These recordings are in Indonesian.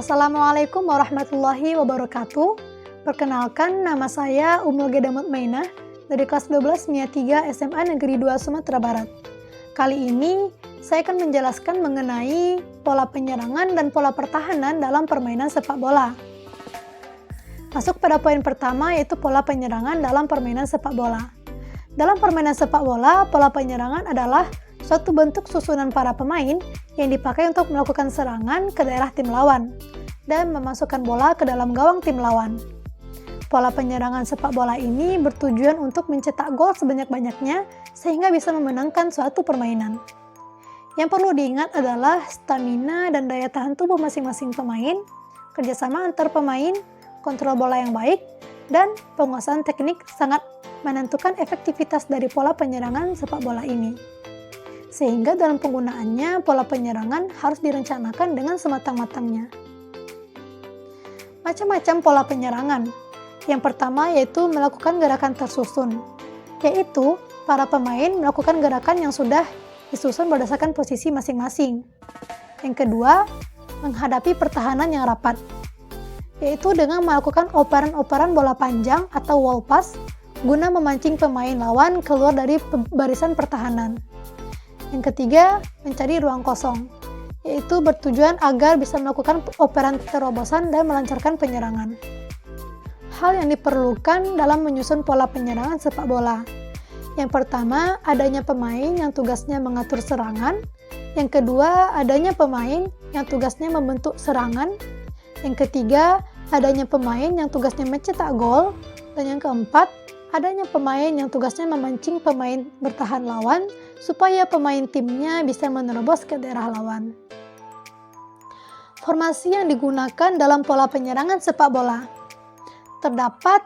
Assalamualaikum warahmatullahi wabarakatuh. Perkenalkan, nama saya Ummul Gheda Mutmainah dari kelas 12 MIA 3 SMA Negeri 2 Sumatera Barat. Kali ini, saya akan menjelaskan mengenai pola penyerangan dan pola pertahanan dalam permainan sepak bola. Masuk pada poin pertama, yaitu pola penyerangan dalam permainan sepak bola. Dalam permainan sepak bola, pola penyerangan adalah suatu bentuk susunan para pemain yang dipakai untuk melakukan serangan ke daerah tim lawan dan memasukkan bola ke dalam gawang tim lawan. Pola penyerangan sepak bola ini bertujuan untuk mencetak gol sebanyak-banyaknya sehingga bisa memenangkan suatu permainan. Yang perlu diingat adalah stamina dan daya tahan tubuh masing-masing pemain, kerjasama antar pemain, kontrol bola yang baik, dan penguasaan teknik sangat menentukan efektivitas dari pola penyerangan sepak bola ini. Sehingga dalam penggunaannya, pola penyerangan harus direncanakan dengan sematang-matangnya. Macam-macam pola penyerangan. Yang pertama yaitu melakukan gerakan tersusun, yaitu para pemain melakukan gerakan yang sudah disusun berdasarkan posisi masing-masing. Yang kedua, menghadapi pertahanan yang rapat, yaitu dengan melakukan operan-operan bola panjang atau wall pass guna memancing pemain lawan keluar dari barisan pertahanan. Yang ketiga, mencari ruang kosong, yaitu bertujuan agar bisa melakukan operan terobosan dan melancarkan penyerangan. Hal yang diperlukan dalam menyusun pola penyerangan sepak bola. Yang pertama, adanya pemain yang tugasnya mengatur serangan. Yang kedua, adanya pemain yang tugasnya membentuk serangan. Yang ketiga, adanya pemain yang tugasnya mencetak gol. Dan yang keempat, adanya pemain yang tugasnya memancing pemain bertahan lawan supaya pemain timnya bisa menerobos ke daerah lawan. Formasi yang digunakan dalam pola penyerangan sepak bola. Terdapat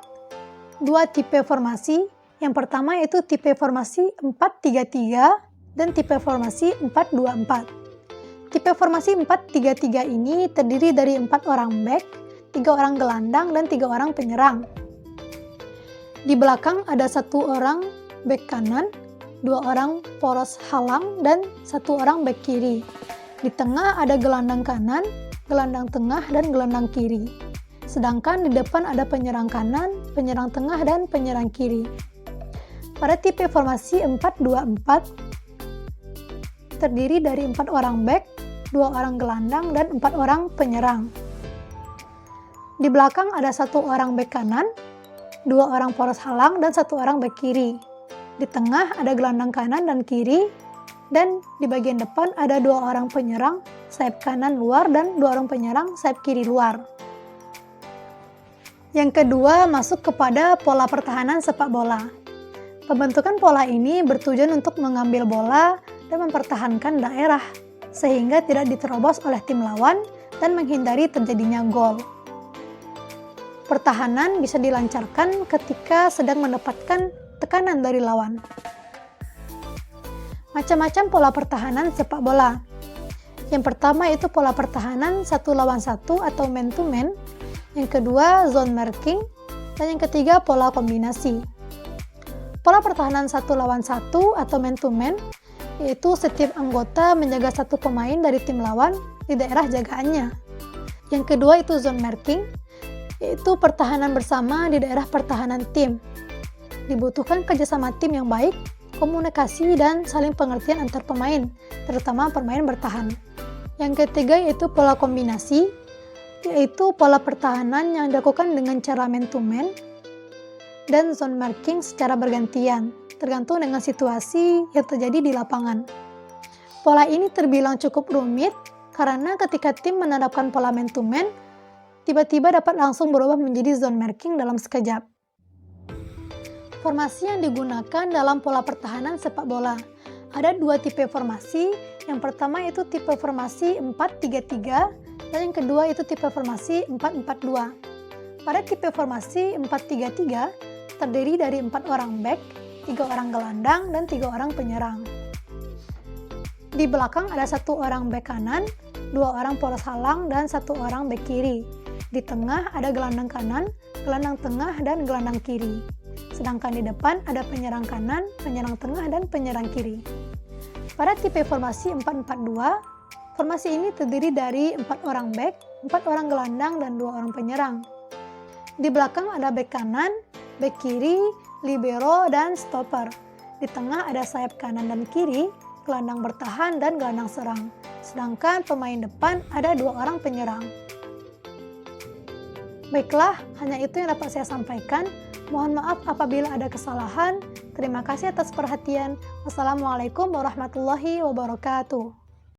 dua tipe formasi. Yang pertama yaitu tipe formasi 4-3-3 dan tipe formasi 4-2-4. Tipe formasi 4-3-3 ini terdiri dari 4 orang back, 3 orang gelandang, dan 3 orang penyerang. Di belakang ada 1 orang back kanan, 2 orang poros halang, dan 1 orang back kiri. Di tengah ada gelandang kanan, gelandang tengah, dan gelandang kiri. Sedangkan di depan ada penyerang kanan, penyerang tengah, dan penyerang kiri. Pada tipe formasi 4-2-4 terdiri dari 4 orang back, 2 orang gelandang, dan 4 orang penyerang. Di belakang ada 1 orang back kanan, 2 orang poros halang, dan 1 orang back kiri. Di tengah ada gelandang kanan dan kiri, dan di bagian depan ada 2 orang penyerang sayap kanan luar dan 2 orang penyerang sayap kiri luar. Yang kedua, masuk kepada pola pertahanan sepak bola. Pembentukan pola ini bertujuan untuk mengambil bola dan mempertahankan daerah, sehingga tidak diterobos oleh tim lawan dan menghindari terjadinya gol. Pertahanan bisa dilancarkan ketika sedang mendapatkan tekanan dari lawan. Macam-macam pola pertahanan sepak bola. Yang pertama itu pola pertahanan 1 lawan 1 atau man to man. Yang kedua zone marking. Dan yang ketiga pola kombinasi. Pola pertahanan 1 lawan 1 atau man to man yaitu setiap anggota menjaga 1 pemain dari tim lawan di daerah jagaannya. Yang kedua itu zone marking, yaitu pertahanan bersama di daerah pertahanan tim. Dibutuhkan kerjasama tim yang baik, komunikasi, dan saling pengertian antar pemain, terutama pemain bertahan. Yang ketiga yaitu pola kombinasi, yaitu pola pertahanan yang dilakukan dengan cara man to man dan zone marking secara bergantian, tergantung dengan situasi yang terjadi di lapangan. Pola ini terbilang cukup rumit karena ketika tim menerapkan pola man to man, tiba-tiba dapat langsung berubah menjadi zone marking dalam sekejap. Formasi yang digunakan dalam pola pertahanan sepak bola. Ada 2 tipe formasi. Yang pertama itu tipe formasi 4-3-3 dan yang kedua itu tipe formasi 4-4-2. Pada tipe formasi 4-3-3 terdiri dari 4 orang back, 3 orang gelandang, dan 3 orang penyerang. Di belakang ada 1 orang back kanan, 2 orang poros halang, dan 1 orang back kiri. Di tengah ada gelandang kanan, gelandang tengah, dan gelandang kiri. Sedangkan di depan ada penyerang kanan, penyerang tengah, dan penyerang kiri. Pada tipe formasi 4-4-2, Formasi ini terdiri dari 4 orang bek, 4 orang gelandang, dan 2 orang penyerang. Di belakang ada bek kanan, bek kiri, libero, dan stopper. Di tengah ada sayap kanan dan kiri, gelandang bertahan, dan gelandang serang. Sedangkan pemain depan ada 2 orang penyerang. Baiklah, hanya itu yang dapat saya sampaikan. Mohon maaf apabila ada kesalahan. Terima kasih atas perhatian. Wassalamualaikum warahmatullahi wabarakatuh.